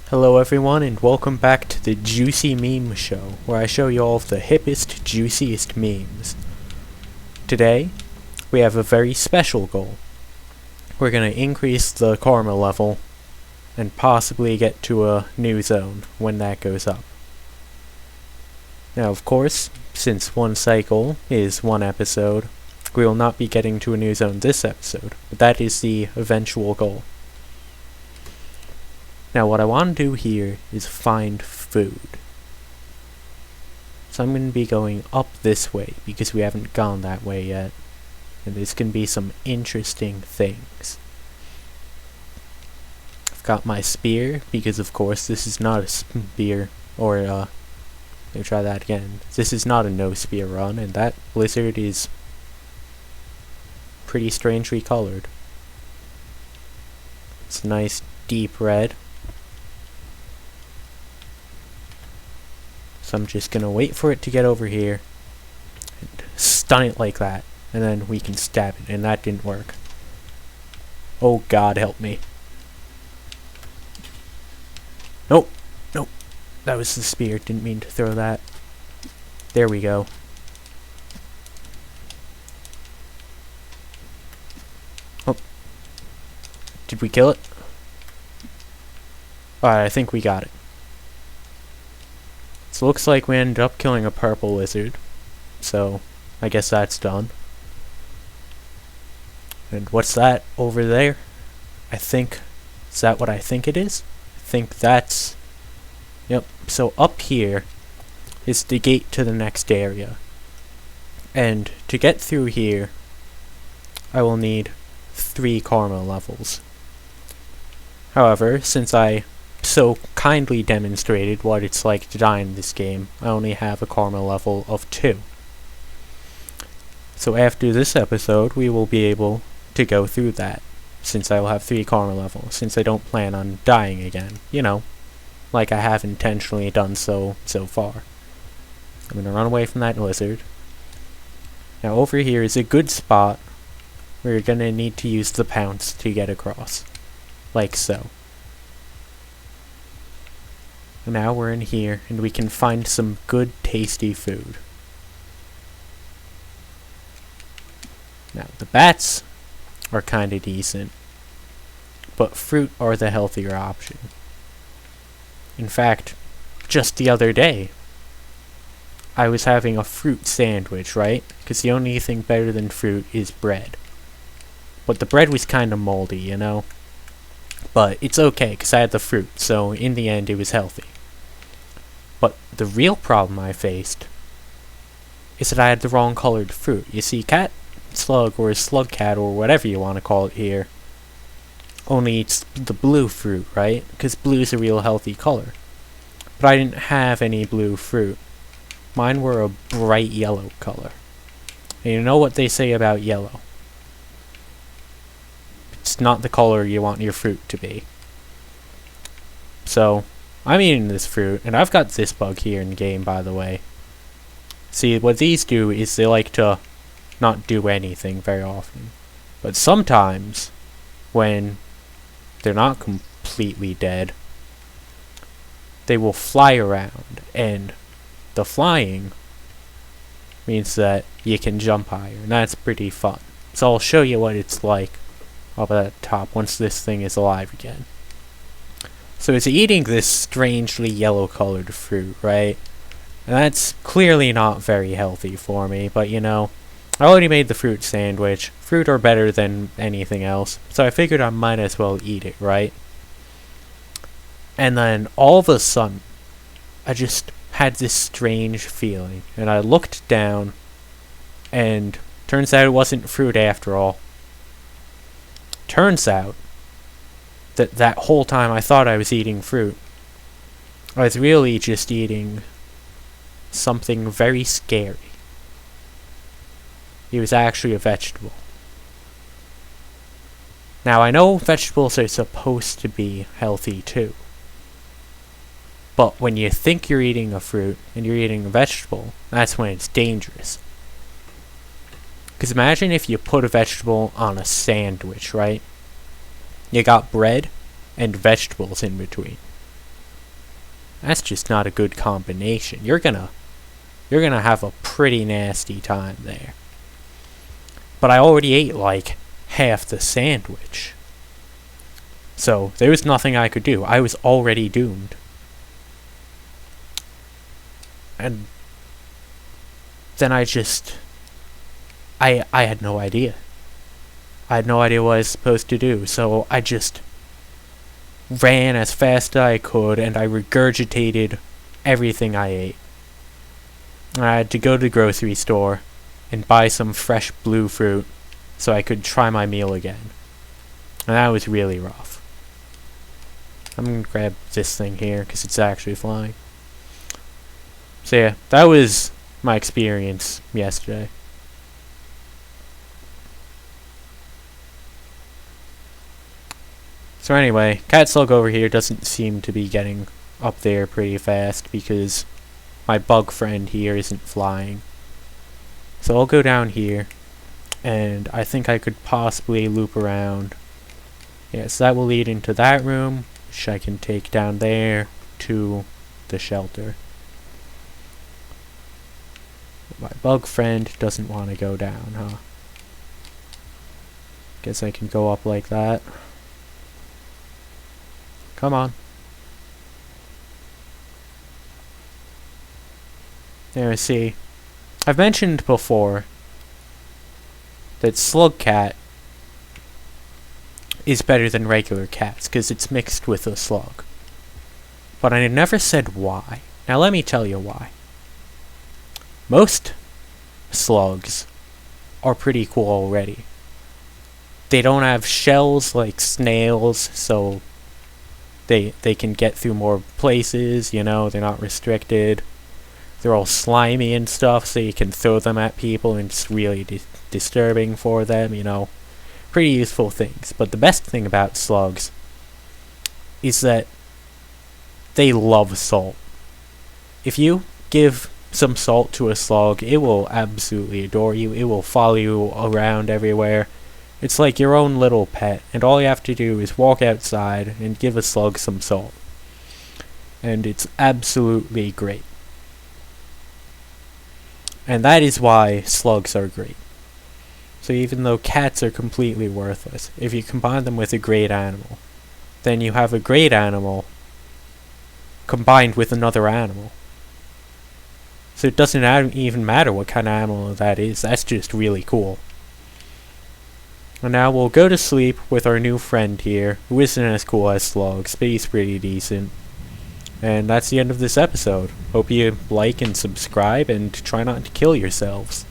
Hello everyone and welcome back to the Juicy Meme Show, where I show you all of the hippest, juiciest memes. Today, we have a very special goal. We're gonna increase the karma level and possibly get to a new zone when that goes up. Now of course, since one cycle is one episode, we will not be getting to a new zone this episode, but that is the eventual goal. Now what I want to do here is find food. So I'm going to be going up this way because we haven't gone that way yet. And there's going to be some interesting things. I've got my spear because of course this is not a spear or let me try that again. This is not a no spear run, and that lizard is pretty strangely colored. It's a nice deep red. So I'm just gonna wait for it to get over here and stun it like that, and then we can stab it, and that didn't work. Oh God, help me. Nope, nope, that was the spear, didn't mean to throw that. There we go. Oh, did we kill it? Alright, I think we got it. So looks like we ended up killing a purple lizard, so I guess that's done. And what's that over there? Is that what I think it is? I think that's, yep, so up here is the gate to the next area. And to get through here, I will need 3 karma levels. However, since I so kindly demonstrated what it's like to die in this game, I only have a karma level of 2. So after this episode, we will be able to go through that, since I will have 3 karma levels, since I don't plan on dying again, you know, like I have intentionally done so far. I'm gonna run away from that lizard. Now over here is a good spot where you're gonna need to use the pounce to get across, like so. Now we're in here, and we can find some good, tasty food. Now, the bats are kinda decent, but fruit are the healthier option. In fact, just the other day, I was having a fruit sandwich, right? Because the only thing better than fruit is bread. But the bread was kinda moldy, you know? But it's okay, because I had the fruit, so in the end it was healthy. But the real problem I faced is that I had the wrong colored fruit. You see, cat slug, or slug cat, or whatever you want to call it here, only eats the blue fruit, right? Because blue's a real healthy color. But I didn't have any blue fruit. Mine were a bright yellow color. And you know what they say about yellow? It's not the color you want your fruit to be. So I'm eating this fruit, and I've got this bug here in game, by the way. See, what these do is they like to not do anything very often. But sometimes, when they're not completely dead, they will fly around, and the flying means that you can jump higher, and that's pretty fun. So I'll show you what it's like up at the top once this thing is alive again. So it's eating this strangely yellow-colored fruit, right? And that's clearly not very healthy for me, but you know, I already made the fruit sandwich. Fruit are better than anything else, so I figured I might as well eat it, right? And then, all of a sudden, I just had this strange feeling, and I looked down, and turns out it wasn't fruit after all. Turns out that whole time I thought I was eating fruit, I was really just eating something very scary. It was actually a vegetable. Now I know vegetables are supposed to be healthy too, but when you think you're eating a fruit and you're eating a vegetable, that's when it's dangerous. Because imagine if you put a vegetable on a sandwich, right? You got bread and vegetables in between. That's just not a good combination. You're gonna have a pretty nasty time there. But I already ate like half the sandwich. So there was nothing I could do. I was already doomed. And then I had no idea. I had no idea what I was supposed to do, so I just ran as fast as I could, and I regurgitated everything I ate. I had to go to the grocery store and buy some fresh blue fruit so I could try my meal again. And that was really rough. I'm gonna grab this thing here because it's actually flying. So yeah, that was my experience yesterday. So anyway, Cat Slug over here doesn't seem to be getting up there pretty fast because my bug friend here isn't flying. So I'll go down here, and I think I could possibly loop around. Yes, that will lead into that room, which I can take down there to the shelter. My bug friend doesn't want to go down, huh? Guess I can go up like that. Come on. There, see. I've mentioned before that Slug Cat is better than regular cats because it's mixed with a slug. But I never said why. Now let me tell you why. Most slugs are pretty cool already. They don't have shells like snails, so they can get through more places, you know, they're not restricted. They're all slimy and stuff, so you can throw them at people and it's really disturbing for them, you know. Pretty useful things. But the best thing about slugs is that they love salt. If you give some salt to a slug, it will absolutely adore you. It will follow you around everywhere. It's like your own little pet, and all you have to do is walk outside and give a slug some salt. And it's absolutely great. And that is why slugs are great. So even though cats are completely worthless, if you combine them with a great animal, then you have a great animal combined with another animal. So it doesn't even matter what kind of animal that is, that's just really cool. And now we'll go to sleep with our new friend here, who isn't as cool as slugs, but he's pretty decent. And that's the end of this episode. Hope you like and subscribe and try not to kill yourselves.